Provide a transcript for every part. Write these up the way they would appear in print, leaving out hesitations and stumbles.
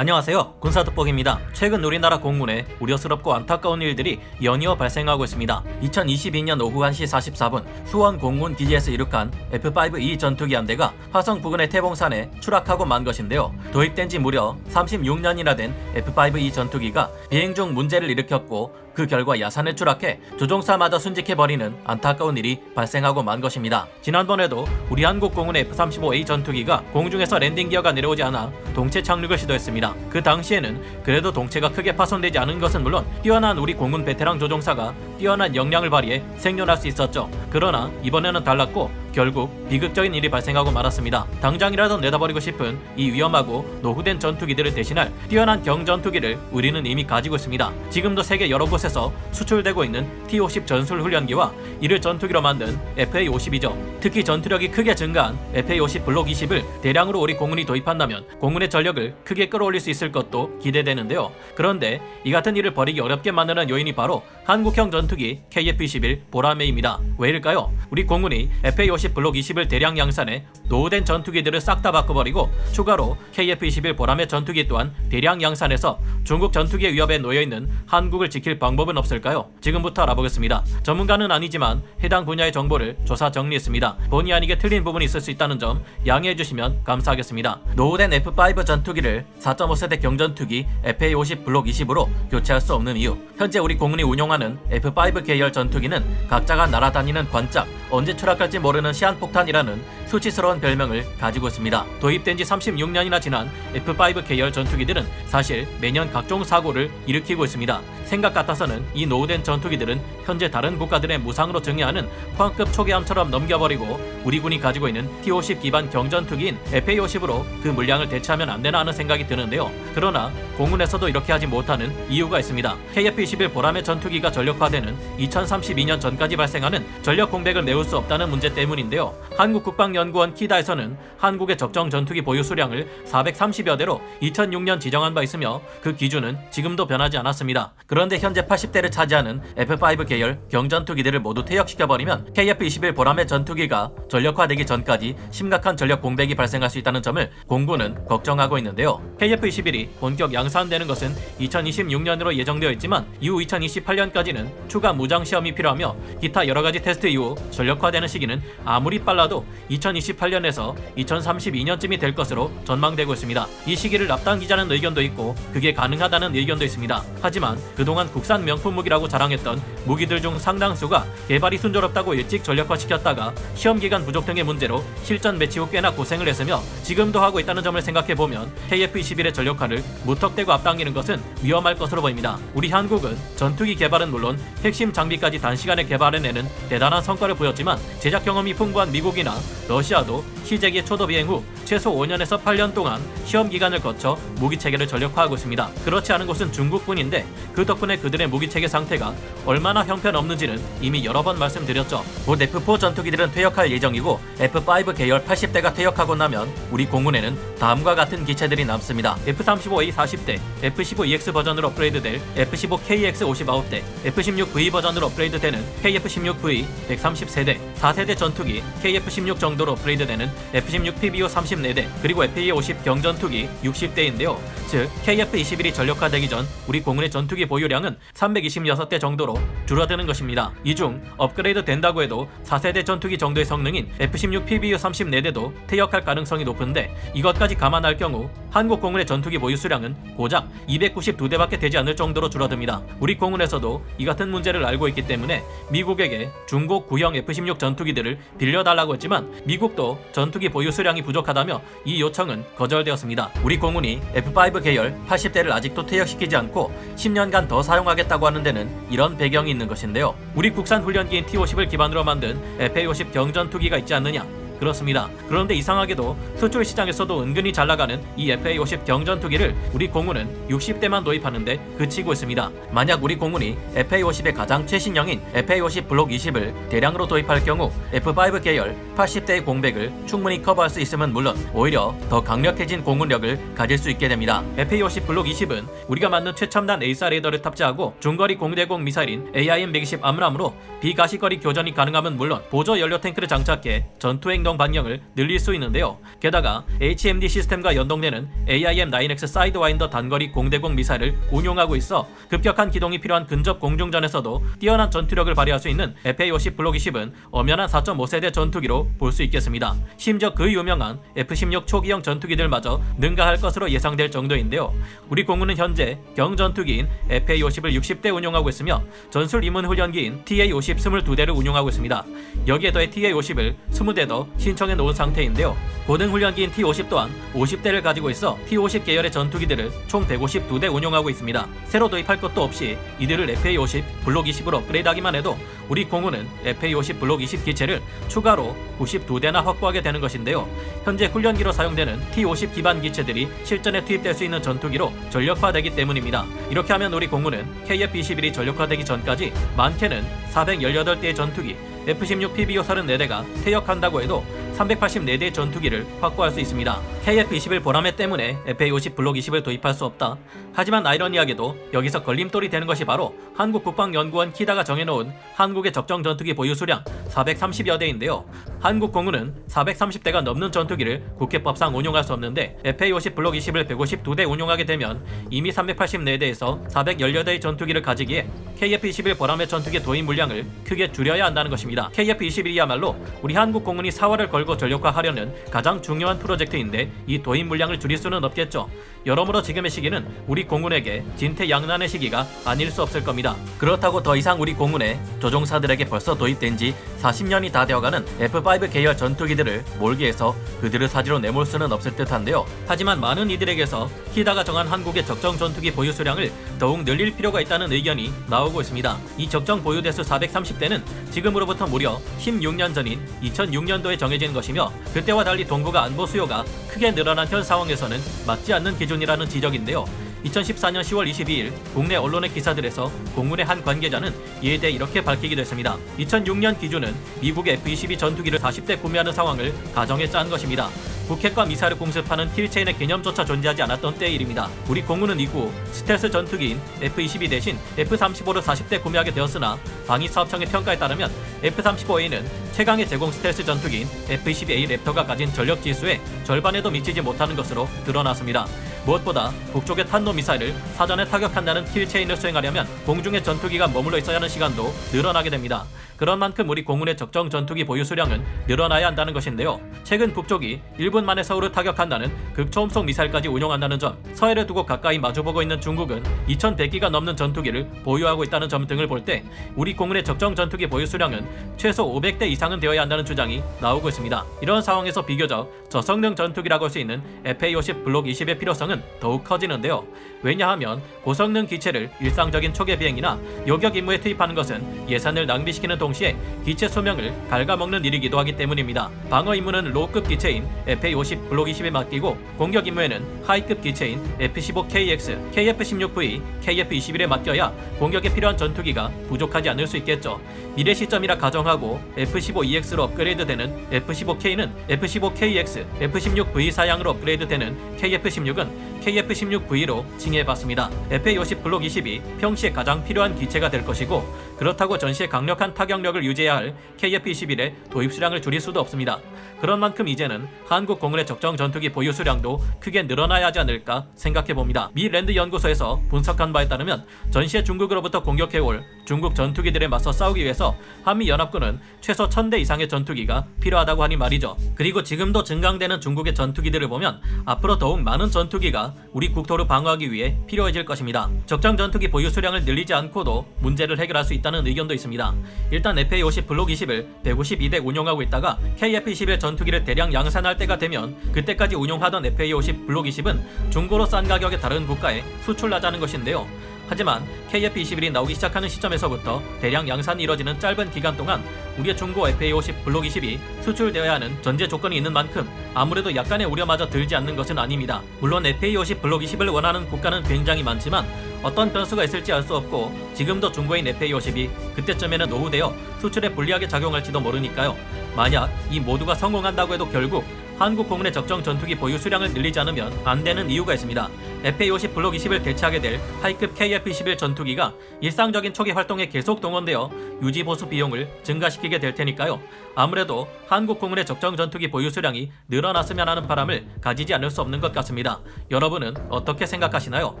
안녕하세요, 군사돋보기입니다. 최근 우리나라 공군에 우려스럽고 안타까운 일들이 연이어 발생하고 있습니다. 2022년 오후 1시 44분 수원 공군 기지에서 이륙한 F-5E 전투기 한 대가 화성 부근의 태봉산에 추락하고 만 것인데요. 도입된 지 무려 36년이나 된 F-5E 전투기가 비행 중 문제를 일으켰고 그 결과 야산에 추락해 조종사마저 순직해버리는 안타까운 일이 발생하고 만 것입니다. 지난번에도 우리 한국 공군의 F-35A 전투기가 공중에서 랜딩 기어가 내려오지 않아 동체 착륙을 시도했습니다. 그 당시에는 그래도 동체가 크게 파손되지 않은 것은 물론 뛰어난 우리 공군 베테랑 조종사가 뛰어난 역량을 발휘해 생존할 수 있었죠. 그러나 이번에는 달랐고 결국 비극적인 일이 발생하고 말았습니다. 당장이라도 내다버리고 싶은 이 위험하고 노후된 전투기들을 대신할 뛰어난 경전투기를 우리는 이미 가지고 있습니다. 지금도 세계 여러 곳에서 수출되고 있는 T-50 전술훈련기와 이를 전투기로 만든 FA-50이죠. 특히 전투력이 크게 증가한 FA-50 블록 20을 대량으로 우리 공군이 도입한다면 공군의 전력을 크게 끌어올릴 수 있을 것도 기대되는데요. 그런데 이 같은 일을 벌이기 어렵게 만드는 요인이 바로 한국형 전투기 KF-21 보라매입니다. 왜일까요? 우리 공군이 FA-50 블록 20을 대량 양산해 노후된 전투기들을 싹 다 바꿔버리고 추가로 KF-21 보라매 전투기 또한 대량 양산해서 중국 전투기의 위협에 놓여있는 한국을 지킬 방법은 없을까요? 지금부터 알아보겠습니다. 전문가는 아니지만 해당 분야의 정보를 조사 정리했습니다. 본의 아니게 틀린 부분이 있을 수 있다는 점 양해해 주시면 감사하겠습니다. 노후된 F-5 전투기를 4.5세대 경전투기 FA-50 블록 20으로 교체할 수 없는 이유. 현재 우리 공군이 운용하는 F-5 계열 전투기는 각자가 날아다니는 관짝, 언제 추락할지 모르는 시한폭탄이라는 수치스러운 별명을 가지고 있습니다. 도입된 지 36년이나 지난 F-5 계열 전투기들은 사실 매년 각종 사고를 일으키고 있습니다. 생각 같아서는 이 노후된 전투기들은 현재 다른 국가들의 무상으로 증여하는 포항급 초계함처럼 넘겨버리고 우리 군이 가지고 있는 T-50 기반 경전투기인 FA-50으로 그 물량을 대체하면 안 되나 하는 생각이 드는데요. 그러나 공군에서도 이렇게 하지 못하는 이유가 있습니다. KF-21 보라매 전투기가 전력화되는 2032년 전까지 발생하는 전력 공백을 메울 수 없다는 문제 때문인데요. 한국국방연구원 키다에서는 한국의 적정 전투기 보유 수량을 430여 대로 2006년 지정한 바 있으며 그 기준은 지금도 변하지 않았습니다. 그런데 현재 80대를 차지하는 F-5 계열 경전투기들을 모두 퇴역시켜버리면 KF-21 보라매 전투기가 전력화되기 전까지 심각한 전력 공백이 발생할 수 있다는 점을 공군은 걱정하고 있는데요. KF-21이 본격 양산되는 것은 2026년으로 예정되어 있지만 이후 2028년까지는 추가 무장 시험이 필요하며 기타 여러가지 테스트 이후 전력화되는 시기는 아무리 빨라도 2028년에서 2032년쯤이 될 것으로 전망되고 있습니다. 이 시기를 앞당기자는 의견도 있고 그게 가능하다는 의견도 있습니다. 하지만 그동안 국산 명품 무기라고 자랑했던 무기들 중 상당수가 개발이 순조롭다고 일찍 전력화시켰다가 시험기간 부족 등의 문제로 실전 배치 후 꽤나 고생을 했으며 지금도 하고 있다는 점을 생각해보면 KF-21의 전력화를 무턱대고 앞당기는 것은 위험할 것으로 보입니다. 우리 한국은 전투기 개발은 물론 핵심 장비까지 단시간에 개발해내는 대단한 성과를 보였지만 제작 경험이 풍부한 미국이나 러시아도 시제기 초도 비행 후 최소 5년에서 8년 동안 시험기간을 거쳐 무기체계를 전력화하고 있습니다. 그렇지 않은 곳은 중국뿐인데 그 덕분에 그들의 무기체계 상태가 얼마나 형편없는지는 이미 여러 번 말씀드렸죠. 곧 F4 전투기들은 퇴역할 예정이고 F-5 계열 80대가 퇴역하고 나면 우리 공군에는 다음과 같은 기체들이 남습니다. F-35A 40대, F-15EX 버전으로 업그레이드될 F-15KX 59대, F-16V 버전으로 업그레이드되는 KF-16V 130세대, 4세대 전투기 KF-16 정도로 업그레이드되는 F-16PBU 34대, 그리고 FA-50 경전투기 60대인데요. 즉 KF-21이 전력화되기 전 우리 공군의 전투기 보유량은 326대 정도로 줄어드는 것입니다. 이 중 업그레이드 된다고 해도 4세대 전투기 정도의 성능인 F-16PBU 34대도 퇴역할 가능성이 높은데 이것까지 감안할 경우 한국 공군의 전투기 보유 수량은 고작 292대밖에 되지 않을 정도로 줄어듭니다. 우리 공군에서도 이 같은 문제를 알고 있기 때문에 미국에게 중고 구형 F-16 전투기들을 빌려달라고 했지만 미국도 전투기 보유 수량이 부족하다며 이 요청은 거절되었습니다. 우리 공군이 F-5 계열 80대를 아직도 퇴역시키지 않고 10년간 더 사용하겠다고 하는 데는 이런 배경이 있는 것인데요. 우리 국산 훈련기인 T-50을 기반으로 만든 FA-50 경전투기가 있지 않느냐? 그렇습니다. 그런데 이상하게도 수출 시장에서도 은근히 잘 나가는 이 FA-50 경전투기를 우리 공군은 60대만 도입하는데 그치고 있습니다. 만약 우리 공군이 FA-50의 가장 최신형인 FA-50 블록 20을 대량으로 도입할 경우 F-5 계열 80대의 공백을 충분히 커버할 수 있으면 물론 오히려 더 강력해진 공군력을 가질 수 있게 됩니다. FA-50 블록 20은 우리가 만든 최첨단 에이사 레이더를 탑재하고 중거리 공대공 미사일인 AIM-120 암람으로 비가시거리 교전이 가능하면 물론 보조 연료 탱크를 장착해 전투 행동 공정 반경을 늘릴 수 있는데요. 게다가 HMD 시스템과 연동되는 AIM-9X 사이드와인더 단거리 공대공 미사일을 운용하고 있어 급격한 기동이 필요한 근접 공중전에서도 뛰어난 전투력을 발휘할 수 있는 FA-50 블록 20은 엄연한 4.5세대 전투기로 볼 수 있겠습니다. 심지어 그 유명한 F-16 초기형 전투기들마저 능가할 것으로 예상될 정도인데요. 우리 공군은 현재 경전투기인 FA-50을 60대 운용하고 있으며 전술 이문 훈련기인 TA-50 22대를 운용하고 있습니다. 여기에 더해 TA-50을 20대 더 신청해 놓은 상태인데요. 고등 훈련기인 T-50 또한 50대를 가지고 있어 T-50 계열의 전투기들을 총 152대 운용하고 있습니다. 새로 도입할 것도 없이 이들을 FA-50 블록 20으로 업그레이드하기만 해도 우리 공군은 FA-50 블록 20 기체를 추가로 92대나 확보하게 되는 것인데요. 현재 훈련기로 사용되는 T-50 기반 기체들이 실전에 투입될 수 있는 전투기로 전력화되기 때문입니다. 이렇게 하면 우리 공군은 KF-21이 전력화되기 전까지 많게는 418대의 전투기, F-16 PBU 34대가 퇴역한다고 해도 384대의 전투기를 확보할 수 있습니다. KF-21 보람회 때문에 FA-50 블록 20을 도입할 수 없다. 하지만 아이러니하게도 여기서 걸림돌이 되는 것이 바로 한국국방연구원 키다가 정해놓은 한국의 적정 전투기 보유 수량 430여 대인데요. 한국 공군은 430대가 넘는 전투기를 국회법상 운용할 수 없는데 FA-50 블록 20을 152대 운용하게 되면 이미 384대에서 418대의 전투기를 가지기에 KF-21 보람회 전투기 도입 물량을 크게 줄여야 한다는 것입니다. KF-21이야말로 우리 한국 공군이 4월을 걸고 전력화하려는 가장 중요한 프로젝트인데 이 도입 물량을 줄일 수는 없겠죠. 여러모로 지금의 시기는 우리 공군에게 진퇴양난의 시기가 아닐 수 없을 겁니다. 그렇다고 더 이상 우리 공군의 조종사들에게 벌써 도입된 지 40년이 다 되어가는 F5 계열 전투기들을 몰기해서 그들을 사지로 내몰 수는 없을 듯한데요. 하지만 많은 이들에게서 키다가 정한 한국의 적정 전투기 보유 수량을 더욱 늘릴 필요가 있다는 의견이 나오고 있습니다. 이 적정 보유 대수 430대는 지금으로부터 무려 16년 전인 2006년도에 정해진 것이며 그때와 달리 동북아 안보 수요가 크게 늘어난 현 상황에서는 맞지 않는 기준이라는 지적인데요. 2014년 10월 22일 국내 언론의 기사들에서 공군의 한 관계자는 이에 대해 이렇게 밝히기도 했습니다. 2006년 기준은 미국의 F-22 전투기를 40대 구매하는 상황을 가정해 짠 것입니다. 북핵과 미사일을 공습하는 킬체인의 개념조차 존재하지 않았던 때의 일입니다. 우리 공군은 이후 스텔스 전투기인 F-22 대신 F-35를 40대 구매하게 되었으나 방위사업청의 평가에 따르면 F-35A는 최강의 제공 스텔스 전투기인 F-22A 랩터가 가진 전력 지수의 절반에도 미치지 못하는 것으로 드러났습니다. 무엇보다 북쪽의 탄도미사일을 사전에 타격한다는 킬체인을 수행하려면 공중에 전투기가 머물러 있어야 하는 시간도 늘어나게 됩니다. 그런 만큼 우리 공군의 적정 전투기 보유 수량은 늘어나야 한다는 것인데요. 최근 북쪽이 1분 만에 서울을 타격한다는 극초음속 미사일까지 운용한다는 점, 서해를 두고 가까이 마주보고 있는 중국은 2100기가 넘는 전투기를 보유하고 있다는 점 등을 볼 때 우리 공군의 적정 전투기 보유 수량은 최소 500대 이상은 되어야 한다는 주장이 나오고 있습니다. 이런 상황에서 비교적 저성능 전투기라고 할 수 있는 FA-50 블록 20의 필요성은 더욱 커지는데요. 왜냐하면 고성능 기체를 일상적인 초계 비행이나 요격 임무에 투입하는 것은 예산을 낭비시키는 동시에 기체 수명을 갉아먹는 일이기도 하기 때문입니다. 방어 임무는 로우급 기체인 FA-50 블록 20에 맡기고 공격 임무에는 하이급 기체인 F-15KX, KF-16V, KF-21에 맡겨야 공격에 필요한 전투기가 부족하지 않을 수 있겠죠. 미래 시점이라 가정하고 F-15EX로 업그레이드되는 F-15K는 F-15KX, F-16V 사양으로 업그레이드되는 KF-16은 KF-16V로 칭해봤습니다. FA-50 블록 20이 평시에 가장 필요한 기체가 될 것이고 그렇다고 전시에 강력한 타격력을 유지해야 할 KF-21의 도입 수량을 줄일 수도 없습니다. 그런 만큼 이제는 한국 공군의 적정 전투기 보유 수량도 크게 늘어나야 하지 않을까 생각해봅니다. 미 랜드 연구소에서 분석한 바에 따르면 전시에 중국으로부터 공격해올 중국 전투기들에 맞서 싸우기 위해서 한미연합군은 최소 1000대 이상의 전투기가 필요하다고 하니 말이죠. 그리고 지금도 증강되는 중국의 전투기들을 보면 앞으로 더욱 많은 전투기가 우리 국토를 방어하기 위해 필요해질 것입니다. 적정 전투기 보유 수량을 늘리지 않고도 문제를 해결할 수 있다는 의견도 있습니다. 일단 FA-50 블록 20을 152대 운용하고 있다가 KF-21 전투기를 대량 양산할 때가 되면 그때까지 운용하던 FA-50 블록 20은 중고로 싼 가격에 다른 국가에 수출하자는 것인데요. 하지만 KF-21이 나오기 시작하는 시점에서부터 대량 양산이 이뤄지는 짧은 기간 동안 우리의 중고 FA-50 블록 20이 수출되어야 하는 전제 조건이 있는 만큼 아무래도 약간의 우려마저 들지 않는 것은 아닙니다. 물론 FA-50 블록 20을 원하는 국가는 굉장히 많지만 어떤 변수가 있을지 알 수 없고 지금도 중고인 FA-50이 그때쯤에는 노후되어 수출에 불리하게 작용할지도 모르니까요. 만약 이 모두가 성공한다고 해도 결국 한국 공군의 적정 전투기 보유 수량을 늘리지 않으면 안 되는 이유가 있습니다. FA-50 블록 20을 대체하게 될 하이급 KF-21 전투기가 일상적인 초기 활동에 계속 동원되어 유지 보수 비용을 증가시키게 될 테니까요. 아무래도 한국 공군의 적정 전투기 보유 수량이 늘어났으면 하는 바람을 가지지 않을 수 없는 것 같습니다. 여러분은 어떻게 생각하시나요?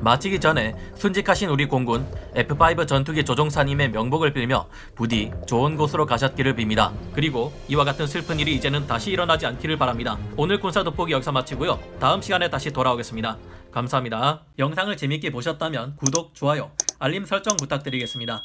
마치기 전에 순직하신 우리 공군 F5 전투기 조종사님의 명복을 빌며 부디 좋은 곳으로 가셨기를 빕니다. 그리고 이와 같은 슬픈 일이 이제는 다시 일어나지 않기를 바랍니다. 오늘 군사 돋보기 여기서 마치고요. 다음 시간에 다시 돌아오겠습니다. 감사합니다. 영상을 재밌게 보셨다면 구독, 좋아요, 알림 설정 부탁드리겠습니다.